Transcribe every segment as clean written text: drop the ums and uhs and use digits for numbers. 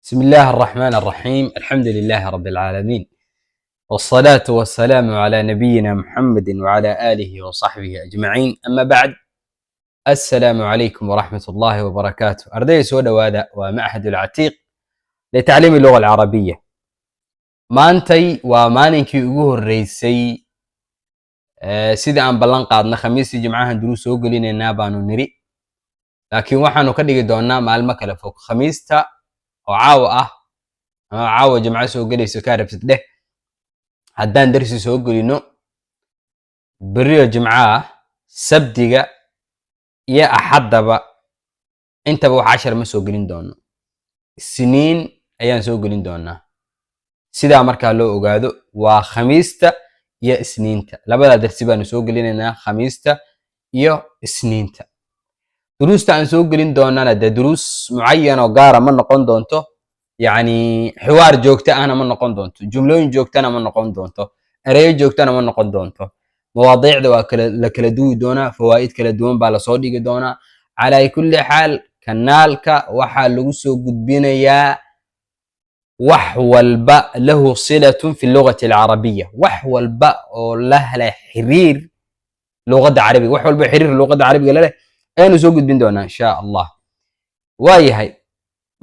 بسم الله الرحمن الرحيم. الحمد لله رب العالمين، والصلاة والسلام على نبينا محمد وعلى آله وصحبه أجمعين. أما بعد، السلام عليكم ورحمة الله وبركاته. أردي سودا وهذا ومعهد العتيق لتعليم اللغة العربية. مانتي ومانينكي ugu horeysay sida aan ballan qaadna khamiistii jimcahan duruus soo gelinaynaa baanu niri, laakiin waxaanu ka dhigi doonaa maalmo kala fog. khamiista oo caawa ah ama caawa jimca soo gelayso ka rabtid dheh, haddaan darsi soo gelino beriyo jimca sabdiga iyo axadaba intaba wax 10 ma soo gelin doono. isniin ayaan soo gelin doonaa. sidaa markaa loo ogaado waa khamiista iyo isniinta, labada darsi baanu soo gelinaynaa, khamiista iyo isniinta. duruusta aan soo gelin doonana de duruus muayyan oo gaara ma noqon doonto, yani xiwaar joogto ahna ma noqon doonto, jumlooyin joogtana ma noqon doonto, erayo joogtana ma noqon doonto. mawaadiicda waa la kala duwi doonaa, fawaa'id kala duwan baa lasoo dhigi doonaa. calaa kulli xaal kanaalka waxaa lagu soo gudbinayaa wax walba lahu silatun fi lugati alcarabiya, wax walba oo lahla xiriir luqadda carabiga, wax walba xiriir luqadda carabiga leh aynu soo gudbin doonaa insha Allah. waayahay,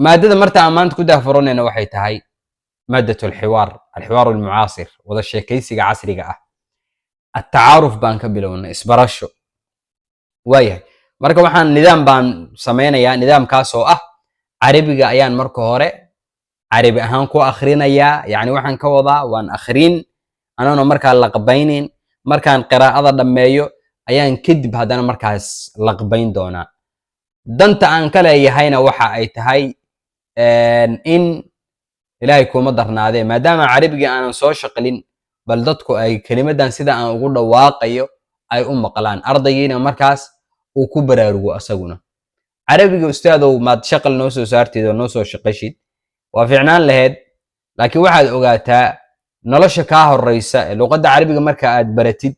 maadada marta aan maanta ku daafuranayna waxay tahay maadatu alxiwaar almucaasir, wada sheekaysiga casriga ah. التعارف baan ka bilownay, isbarasho. waayahay, marka waxaan nidaam baan sameynayaa, nidaamkaas oo ah carabiga ayaan marka hore carabi ahaan ku akhrinayaa, yani waxaan ka wadaa waan akhrin anana markaa laqbaynin, markaan qiraa'ada dhameeyo ayaan kadib haddana markaas laqbayn doonaa. danta aan ka leeyahayna waxa ay tahay in ilaahay kuma darnaadee, maadaama carabiga aanan soo shaqalin, bal dadku ay kelimadan sida aan ugu dhawaaqayo ay u maqlaan, ardaygiina markaas uu ku baraarugo asaguna. carabiga ustaadow maad shaqal noo soo saartid oo noo soo shaqashid waa fiicnaan lahayd, laakiin waxaad ogaataa nolosha kaa horeysa ee luqadda carabiga marka aad baratid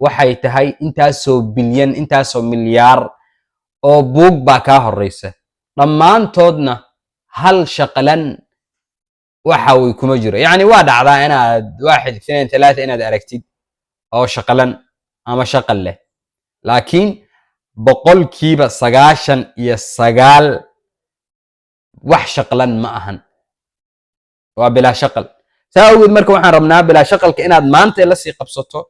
waxay tahay intaasoo bilyan, intaasoo milyaar oo buug baa kaa horeysa, dhammaantoodna hal shaqalan waxa way kuma jiro. yani waa dhacdaa inaad 1 2 3 inaad aragtid oo shaqalan ama shaqal leh, laakiin boqolkiiba 99 wax shaqalan ma ahan, waa bilaa shaqal. saa awgeed marka waxaan rabnaa bilaa shaqalka inaad maanta la sii qabsato,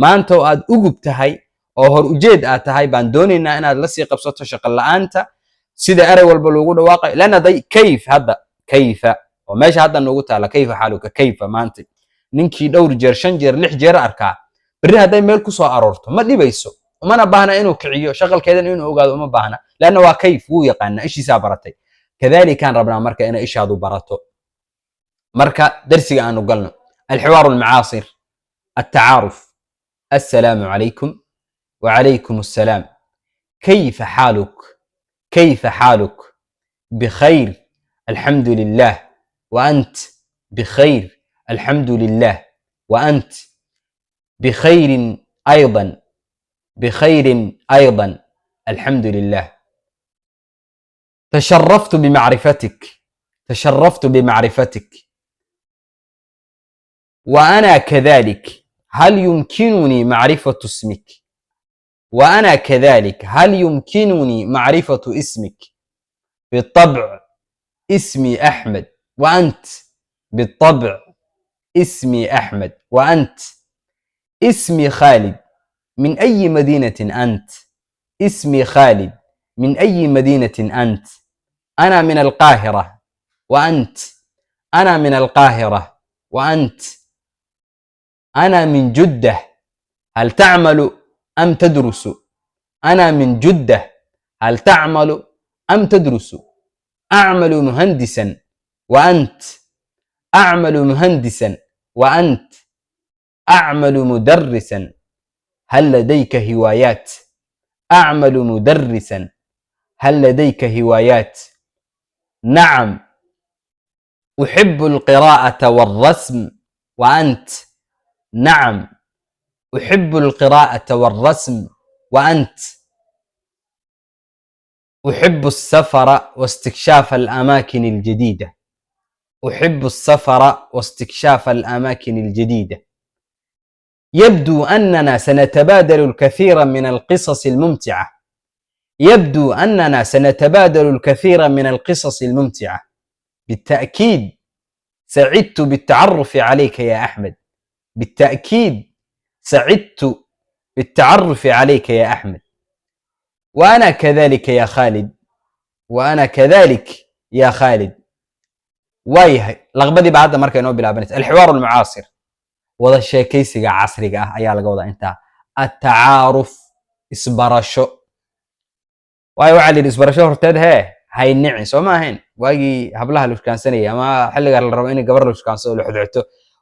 maanta oo aad ugub tahay oo hor ujeed aad tahay baan doonaynaa inaad la sii qabsato shaqal la'aanta, sida eray walba loogu dhawaaqayo. lana day kayf, hadda kayfa oo meesha hadda noogu taala, kayfa xaaluka, kayfa maanta ninkii dhowr jeer 5 jeer 6 jeer arkaa, berri hadday meel ku soo aroorto ma dhibayso, umana baahna inuu kiciyo shaqalkeedan inuu ogaado, uma baahna, lana waa kayf, wuu yaqaana, ishiisaa baratay. kadalikaan rabnaa marka inay ishaadu barato. marka darsiga aanu galno alxiwaar almucaasir, التعارف. السلام عليكم. وعليكم السلام. كيف حالك؟ كيف حالك؟ بخير الحمد لله. وأنت؟ بخير الحمد لله. وأنت؟ بخير أيضا. بخير أيضا الحمد لله. تشرفت بمعرفتك. تشرفت بمعرفتك. وأنا كذلك، هل يمكنني معرفة اسمك؟ وأنا كذلك، هل يمكنني معرفة اسمك؟ بالطبع اسمي أحمد. وأنت؟ بالطبع اسمي أحمد. وأنت؟ اسمي خالد. من أي مدينة أنت؟ اسمي خالد. من أي مدينة أنت؟ أنا من القاهرة. وأنت؟ أنا من القاهرة. وأنت؟ أنا من جدة. هل تعمل أم تدرس؟ أنا من جدة. هل تعمل أم تدرس؟ أعمل مهندسا. وأنت؟ أعمل مهندسا. وأنت؟ أعمل مدرسا. هل لديك هوايات؟ أعمل مدرسا. هل لديك هوايات؟ نعم، أحب القراءة والرسم. وأنت؟ نعم، أحب القراءة والرسم. وأنت؟ أحب السفر واستكشاف الأماكن الجديدة. أحب السفر واستكشاف الأماكن الجديدة. يبدو أننا سنتبادل الكثير من القصص الممتعة. يبدو أننا سنتبادل الكثير من القصص الممتعة. بالتأكيد سعدت بالتعرف عليك يا أحمد. بالتأكيد سعدت بالتعرف عليك يا أحمد. وأنا كذلك يا خالد. وأنا كذلك يا خالد. وايهي لغبدي بعد markay noo bilaabanaysa الحوار المعاصر wada sheekaysiga casriga ah ayaa laga wadaa inta at-ta'aruf isbarasho waxa la yiri isbarasho horteed hay nici soo ma ahayn waagi hablaha la iskaansanay ama xilliga la rabo in gabar la iskaansado la xudxuto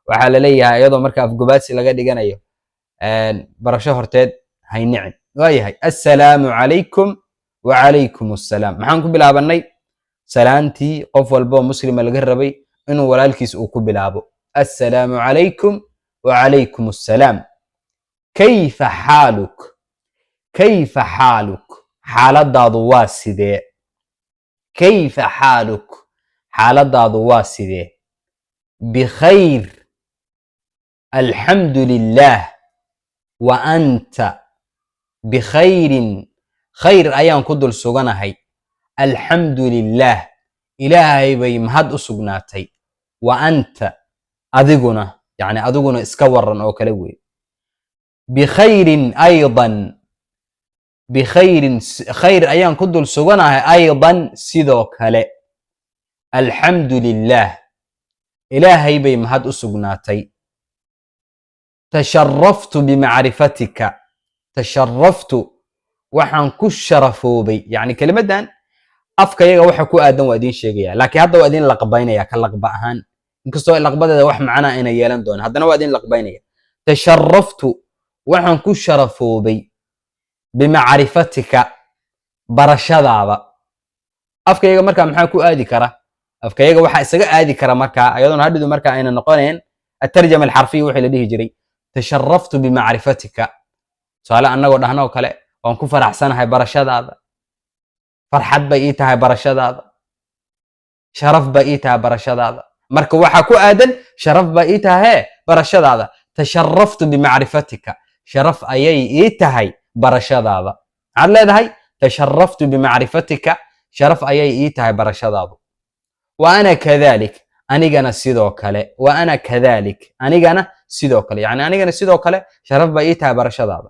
waxa la leeyahay iyadoo marka afgobaadsi laga dhiganayo barasho horteed hay nici waayahay assalaamu calaykum wa calaykum assalaam maxaan ku bilaabanay سلامتي قف والبو مسلم القربي إنه ولالكيس أوكو بلابو السلام عليكم وعليكم السلام كيف حالك كيف حالك حالة دادو واسده كيف حالك حالة دادو واسده بخير الحمد لله وأنت بخير خير أيام كدل سوغانا هاي الحمد لله إلهي بي مهد أسقناتي وأنت أذقنا يعني أذقنا إسكورا أو كلوي بخير أيضا بخير خير أيام كدل سقنا أيضا سيدوك هلا الحمد لله إلهي بي مهد أسقناتي تشرفت بمعرفتك تشرفت وحن كشرفوا بي يعني كلمة دان afkayaga waxa ku aadan waa idin sheegaya laakiin hadda waa idin laqbaynaya ka laqba ahaan inkastoo laqbadada wax macna ina yeelan doon haddana waa idin laqbaynaya tasharraftu waxaan ku sharafoobay bimacrifatika barashadaada afkayaga marka maxaa ku aadi kara afkayaga waxa isaga aadi kara marka ayadoon hadhidu marka ayna noqoneen الترجمة الحرفية wixii la dhihi jiray tasharraftu bimacrifatika su'aala anagoo dhahnaa kale waan ku faraxsanahay barashadaada فرحت بقيتها برشاد شرف بقيتها برشاد مركو waxa ku aadan sharaf baqيتها barashadaada tasharraftu bimacrifatika sharaf ayay ii tahay barashadaada aad leedahay tasharraftu bimacrifatika sharaf ayay ii tahay barashadaadu wa ana kadhalik anigana sidoo kale wa ana kadhalik anigana sidoo kale yani anigana sidoo kale sharaf baqيتها barashadaada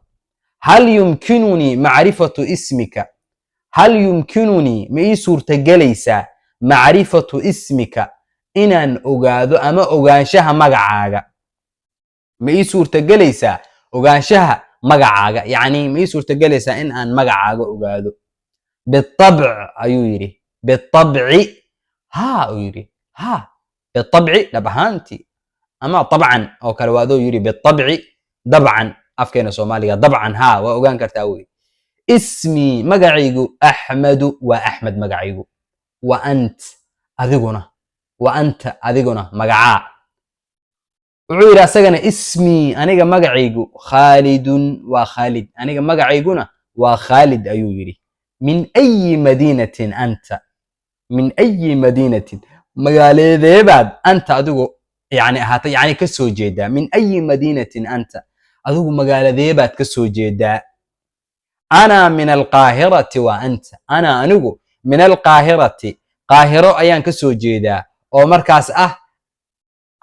hal yumkinuni ma'rifatu ismika هل يمكنني مي صورة جليسة معرفة اسمك إن أجادو أما أجانشها مجعاجا مي صورة جليسة أجانشها مجعاجا يعني مي صورة جليسة إن أن مجعاجا أجادو بالطبع أيوري بالطبع ها أيوري ها بالطبع لبهانتي أما طبعا أو كالوادو يوري بالطبع طبعا أفكينا سوماليا طبعا ها وأجان كرتاوي اسمي مقعيقو أحمد وأحمد مقعيقو وأنت أذيقنا مقعاء وعيرا ساقنا اسمي أنيقا مقعيقو خالد وخالد أنيقا مقعيقونا وخالد أيو يري من أي مدينة أنت من أي مدينة مقالي ذي بعد أنت أذيقو يعني كسو جيدا من أي مدينة أنت أذيقو مقالي ذي بعد كسو جيدا أنا من القاهرة وأنت أنا أنجو من القاهرة قاهرة أيان كسو جيدا أو مركز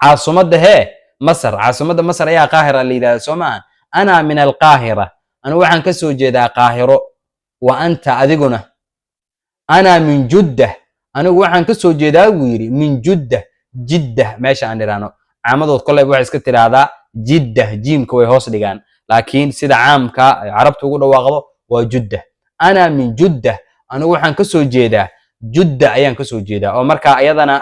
عاصمة هي مصر عاصمة مصر هي قاهرة اللي لا سمان أنا من القاهرة أنا وحن كسو جيدا قاهرة وأنت أذقنا أنا من جدة أنا وحن كسو جيدا ويري من جدة ماشي عندي رانو عمدو كل واحد سكتر هذا جدة جيم كوي هوس ديجان لكن سيدا عام كا عربت وقول واغضو وجدة أنا من جدة أنا وحن كسو جيدا جدة أيان كسو جيدا أو مركا أيضا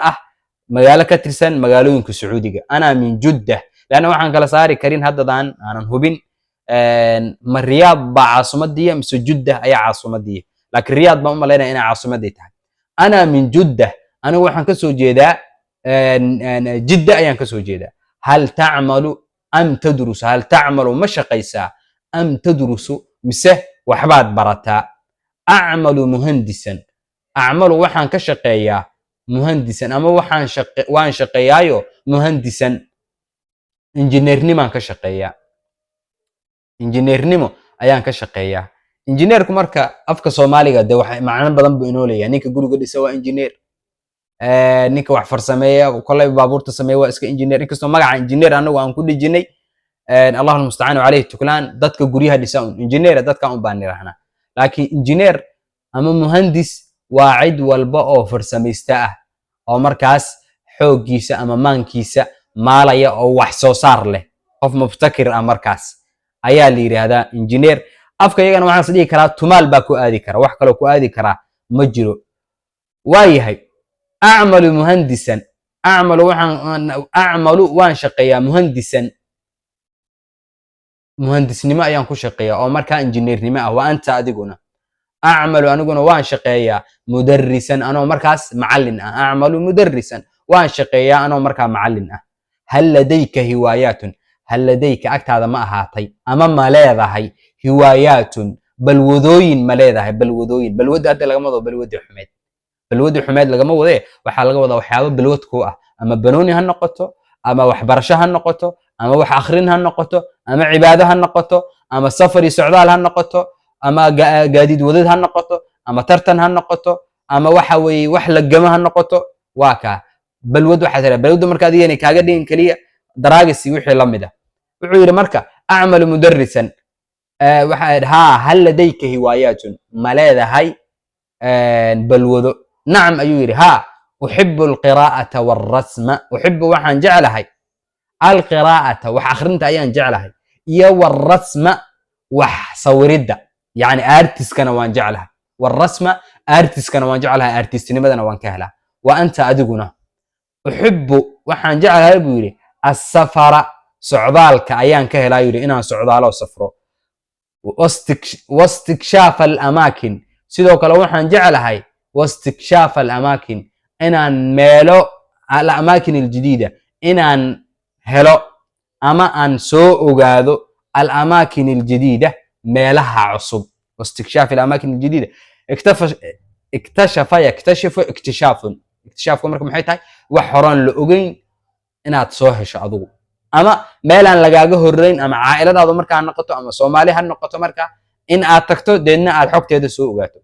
مقالة كترسان مقالوين كسعودية أنا من جدة لأنه وحن كلا صاري كرين هذا دان أنا هوبين الرياض بعاصمة دي مس جدة أي عاصمة دي لكن الرياض ما هم لنا عاصمة دي تحت أنا من جدة أنا وحن كسو جيدا جدة أيان كسو جيدا هل تعمل أم تدرس هل تعمل مشقيسا أم تدرس مسه وحبات برتا أعمل مهندسا أعمل وحن كشقيا muhandisan ama waan shaqeeyaayo muhandisan injineernimo ka shaqeeyaa injineernimo ayaan ka shaqeeyaa injineerku marka afka Soomaaliga de waxa macna badan buu inoo leeyahay ninka guriga dhisa waa injineer ninka wax farsameeya kolay baabuurta sameeya waa iska injineer inkastoo magaca injineer anagu aan ku dhijinay Allahu musta'aan alayhi tuklaan dadka guriyaha dhisa injineer dadka un baan niraahna laakiin injineer ama muhandis waa cid walba oo farsamaysta ah oo markaas xoogiisa ama maankiisa maalaya oo wax soo saar leh qof mubtakir ah markaas ayaa la yiraahdaa injineer afka iyagana waxaan sidii karaa tumaal baa ku aadi kara wax kale ku aadi kara ma jiro waayahay a'malu muhandisan a'malu waan shaqeeyaa muhandisan muhandisnimo ayaan ku shaqeeyaa oo markaa injineernimo ah waa anta adiguna a'malu aniguna waan shaqeeyaa mudarrisan anoo markaas macallin ah a'malu mudarrisan waan shaqeeyaa anoo markaa macallin ah hal ladayka hiwaayatun hal ladayka agtaada ma ahaatay ama ma leedahay hiwaayatun balwadooyin ma leedahay balwada hadda laga wado balwada xumeed lagama wade waxa laga wada waxyaabo balwad ku ah ama banooni ha noqoto ama waxbarasho ha noqoto ama wax akhrin ha noqoto ama cibaado ha noqoto ama safari socdaal ha noqoto ama gaadiid wadad ha noqoto ama tartan ha noqoto ama waxa weeye wax la gama ha noqoto waa ka balwad waxa tira balwada marka adiga kaaga dhigin kaliya daraagisi wixii la mid ah wuxuu yiri marka a'malu mudarrisan waxa hal ladayka hiwaayatun ma leedahay balwado nacam ayuu yiri uhibbu alqiraa'ata warrasma uhibbu waxaan jeclahay alqiraa'ata wax akhrinta ayaan jeclahay iyo warrasma wax sawirida yani artistkana waan jeclahay warrasma artistkana waan jeclahay artistnimadana waan ka helaa wa anta adiguna uhibbu waxaan jeclahay buu yiri as-safara socdaalka ayaan ka helaa yiri inaan socdaalo safro واستكشاف الأماكن sidoo kale waxaan jeclahay واستكشاف الأماكن inaan meelo الأماكن الجديدة inaan helo ama aan soo ogaado الأماكن الجديدة meelaha cusub واستكشاف الأماكن الجديدة اكتشف يكتشف اكتشافku marka maxay tahay wax horaan la ogeyn inaad soo hesho adigu ama meelan lagaaga horeyn ama caa'iladaadu marka noqoto ama Soomaali ha noqoto marka in aad tagto deedna aad xogteeda soo ogaato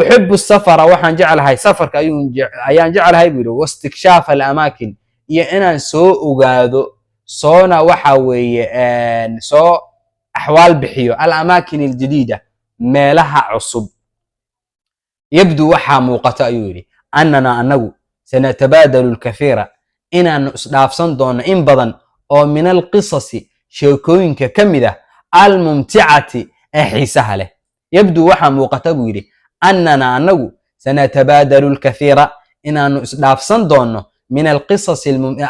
uhibbu as-safara waxaan jeclahay safarka ayaan jeclahay biro wastikshaaf al-amaakin iyo inaan soo ogaado soona waxa weeye soo ahwaal bixiyo al-amaakin al-jadida meelaha cusub yabdu waxa muuqata ayuu yiri annana anagu sanatabadalu al-kathira inaan isdhaafsan doono in badan oo min al-qisasi sheekooyinka kamida al-mumti'ati xiisaha leh yabdu waxa muuqata buu yiri annana anagu sanatabadalu al-kathira inaanu isdhaafsan doono min al-qisasi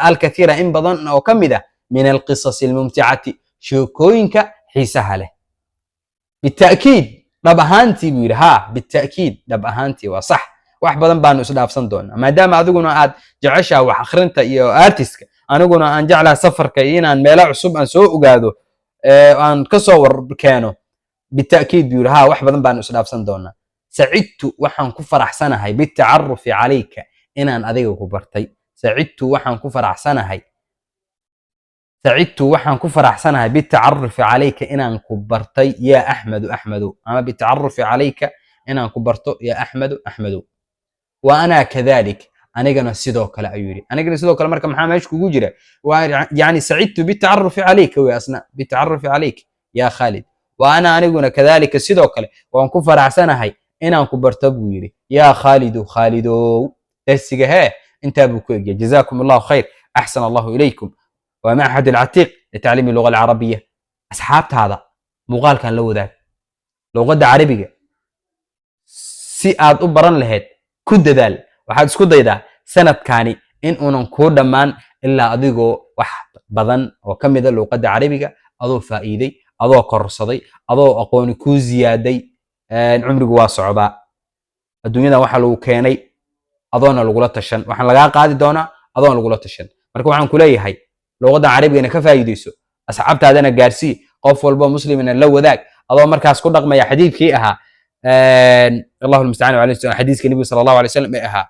al-kathira in badan oo kamida min al-qisasi al-mumti'ati sheekooyinka xiisaha leh bitaakiid dhab ahaantii buu yiri bitaakiid dhab ahaantii waa sax wax badan baanu isdhaafsan doonaa maadaama adiguna aad jeceshaa wax akhrinta iyo artistka aniguna aan jeclaa safarka inaan meelo cusub aan soo ogaado aan ka soo warkeeno bitaakiid buu yiri wax badan baanu isdhaafsan doonaa sacidtu waxaan ku faraxsanahay bita'arrufi alayka inaan adiga ku bartay sacidtu waxaan ku faraxsanahay bita'arrufi alayka inaan ku bartay ya ahmadu ama bita'arrufi alayka inaan ku barto ya ahmadu wa ana kadhalik anigana sidoo kale ayuu yiri anigana sidoo kale marka maxaa meesh kugu jira waa yani sacidtu bita'arrufi alayka wa asna bita'arrufi alayka ya Khalid wa ana aniguna kadhalika sidoo kale waan ku faraxsanahay inaan ku barto buu yiri ya Khalido darsiga inta buu ku eegay jazakumullahu khayr ahsana Allahu ilaykum wa ma'had al-atiq لتعليم اللغة العربية asxaabtaada muuqaalkan la wadaag luqadda carabiga si aad u baran lahayd ku dadaal waxaad isku daydaa sanadkaani in uunan ku dhamaan ilaa adigoo wax badan oo kamida luqadda carabiga adoo faa'iiday adoo korsaday adoo aqoon ku ziyaaday umrigu waa socdaa adduunyada waxa lagu keenay adoona lagu la tashan waxaan laga qaadi doonaa adoona lagu la tashan marka waxaan ku leeyahay luqadda carabiga ka faa'iideyso asxaabtaadana gaarsii qof walba muslimina la wadaag adoo markaas ku dhaqmaya xadiidkii ahaa Allahu musta'aan alayhi xadiiska nabi sallallahu alayhi wasallam ahaa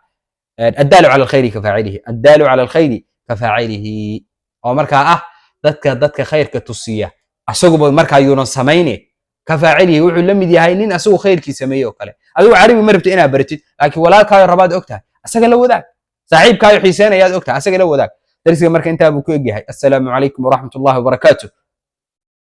الدال على الخير كفاعله، الدال على الخير كفاعله. oo markaa ah dadka khayrka tusiya asaguba markaa yuuna samayne kafaacilihi wuxuu la mid yahay nin asagu khayrkii sameeyey oo kale. adigu carabi ma rabtid inaad baratid, laakiin walaalkaayo rabaad ogtahay asaga la wadaag, saaxiibkaayo xiiseenayaad ogtahay asaga la wadaag. darsiga marka intaa buu ku egyahay. assalaamu calaykum waraxmatullahi wabarakaatuh.